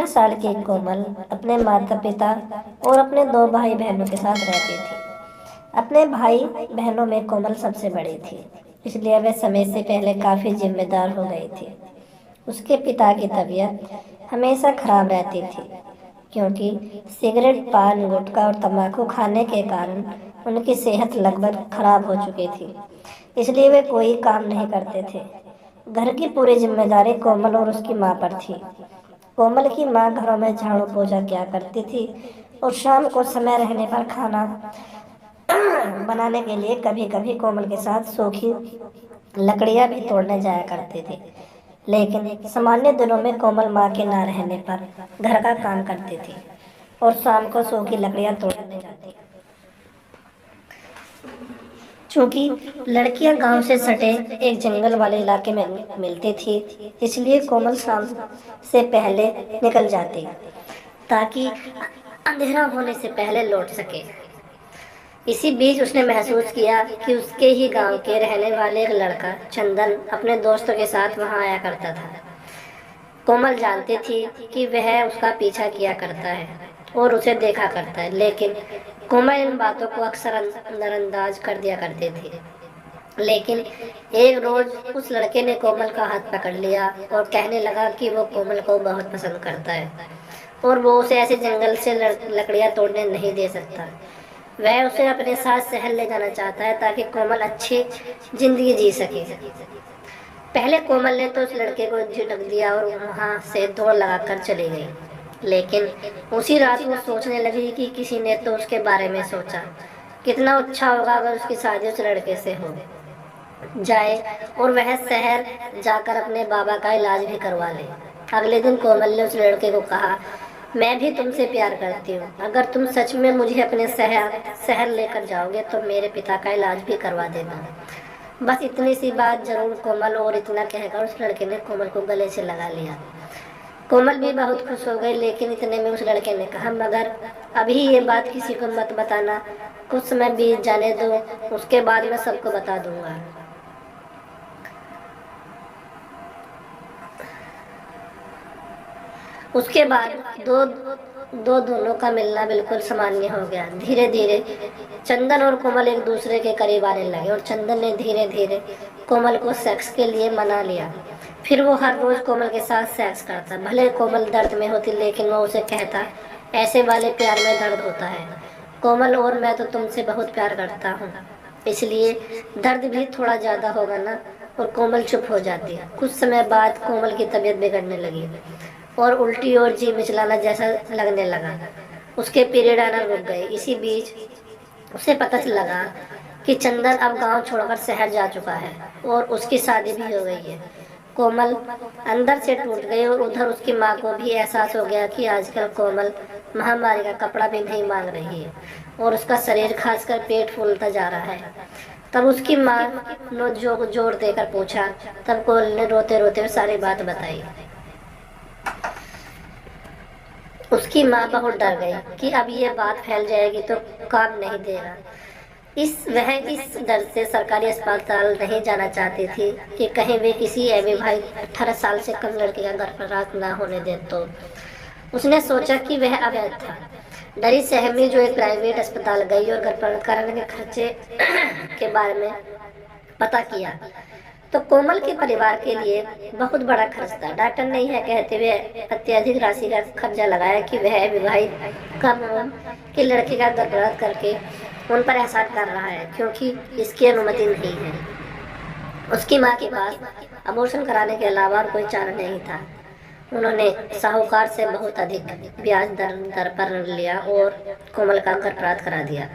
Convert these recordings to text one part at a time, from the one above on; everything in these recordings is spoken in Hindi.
साल की कोमल अपने माता पिता और अपने 2 भाई बहनों के साथ रहती थी। अपने भाई बहनों में कोमल सबसे बड़ी थी, इसलिए वह समय से पहले काफ़ी जिम्मेदार हो गई थी। उसके पिता की तबीयत हमेशा खराब रहती थी, क्योंकि सिगरेट, पान, गुटखा और तंबाकू खाने के कारण उनकी सेहत लगभग खराब हो चुकी थी। इसलिए वे कोई काम नहीं करते थे। घर की पूरी जिम्मेदारी कोमल और उसकी माँ पर थी। कोमल की माँ घरों में झाड़ू पोछा किया करती थी और शाम को समय रहने पर खाना बनाने के लिए कभी कभी कोमल के साथ सूखी लकड़ियाँ भी तोड़ने जाया करती थी। लेकिन सामान्य दिनों में कोमल माँ के ना रहने पर घर का काम करती थी और शाम को सूखी लकड़ियाँ तोड़ने जाती। चूंकि लड़कियां गांव से सटे एक जंगल वाले इलाके में मिलती थी, इसलिए कोमल शाम से पहले निकल जाती ताकि अंधेरा होने से पहले लौट सके। इसी बीच उसने महसूस किया कि उसके ही गांव के रहने वाले एक लड़का चंदन अपने दोस्तों के साथ वहां आया करता था। कोमल जानती थी कि वह उसका पीछा किया करता है और उसे देखा करता है, लेकिन कोमल इन बातों को अक्सर नजरअंदाज कर दिया करती थी। लेकिन एक रोज उस लड़के ने कोमल का हाथ पकड़ लिया और कहने लगा कि वो कोमल को बहुत पसंद करता है और वो उसे ऐसे जंगल से लकड़ियां तोड़ने नहीं दे सकता। वह उसे अपने साथ शहर ले जाना चाहता है ताकि कोमल अच्छी जिंदगी जी सके। पहले कोमल ने तो उस लड़के को झिटक दिया और वहां से दौड़ लगाकर चली गई। लेकिन उसी रात वो सोचने लगी कि किसी ने तो उसके बारे में सोचा, कितना अच्छा होगा अगर उसकी शादी उस लड़के से हो जाए और वह शहर जाकर अपने बाबा का इलाज भी करवा ले। अगले दिन कोमल ने उस लड़के को कहा, मैं भी तुमसे प्यार करती हूँ। अगर तुम सच में मुझे अपने शहर लेकर जाओगे तो मेरे पिता का इलाज भी करवा देना। बस इतनी सी बात जरूर कोमल, और इतना कहकर उस लड़के ने कोमल को गले से लगा लिया। कोमल भी बहुत खुश हो गई, लेकिन इतने में उस लड़के ने कहा, मगर अभी ये बात किसी को मत बताना, कुछ समय बीत जाने दो, उसके बाद मैं सबको बता दूंगा। उसके बाद दोनों का मिलना बिल्कुल सामान्य हो गया। धीरे धीरे चंदन और कोमल एक दूसरे के करीब आने लगे और चंदन ने धीरे धीरे कोमल को सेक्स के लिए मना लिया। फिर वो हर रोज कोमल के साथ सेक्स करता। भले कोमल दर्द में होती, लेकिन वो उसे कहता, ऐसे वाले प्यार में दर्द होता है कोमल, और मैं तो तुमसे बहुत प्यार करता हूँ, इसलिए दर्द भी थोड़ा ज़्यादा होगा ना। और कोमल चुप हो जाती है। कुछ समय बाद कोमल की तबीयत बिगड़ने लगी और उल्टी और जी मिचलाना जैसा लगने लगा। उसके पीरियड आना रुक गए। इसी बीच उसे पता लगा कि चंदन अब गांव छोड़कर शहर जा चुका है और उसकी शादी भी हो गई है। कोमल अंदर से टूट गई और उधर उसकी माँ को भी एहसास हो गया कि आजकल कोमल महामारी का कपड़ा भी नहीं मांग रही है और उसका शरीर, खासकर पेट, फूलता जा रहा है। तब उसकी माँ ने जोर देकर पूछा। तब कोमल ने रोते रोते सारी बात बताई। उसकी माँ बहुत डर गई कि अब ये बात फैल जाएगी तो काम नहीं देगा। वह इस डर से सरकारी अस्पताल नहीं जाना चाहती थी कि कहीं वे किसी अविवाहित 18 साल से कम लड़के का गर्भपात ना होने दे। तो उसने सोचा कि वह अवैध था। डरी सहमी जो एक प्राइवेट अस्पताल गई और गर्भपात कराने के खर्चे के बारे में पता किया तो कोमल के परिवार के लिए बहुत बड़ा खर्च था। डॉक्टर ने यह कहते हुए अत्यधिक राशि का खर्चा लगाया कि वह विवाहित कम की लड़की का गर्भपात करके उन पर एहसान कर रहा है, क्योंकि इसकी अनुमति नहीं है। उसकी माँ के पास अबॉर्शन कराने के अलावा और कोई चारा नहीं था। उन्होंने साहूकार से बहुत अधिक ब्याज दर पर लिया और कोमल का गर्भपात करा दिया।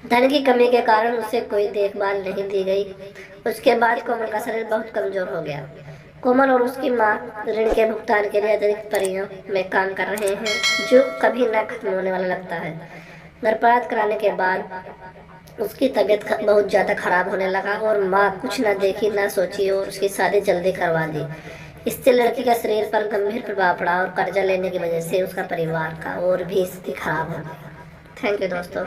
धन की कमी के कारण उसे कोई देखभाल नहीं दी गई। उसके बाद कोमल का शरीर बहुत कमजोर हो गया। कोमल और उसकी माँ ऋण के भुगतान के लिए अतिरिक्त परियों में काम कर रहे हैं, जो कभी न खत्म होने वाला लगता है। गर्भपात कराने के बाद उसकी तबीयत बहुत ज़्यादा खराब होने लगा और माँ कुछ न देखी न सोची और उसकी शादी जल्दी करवा दी। इससे लड़की का शरीर पर गंभीर प्रभाव पड़ा और कर्जा लेने की वजह से उसका परिवार का और भी स्थिति खराब हो गया। थैंक यू दोस्तों।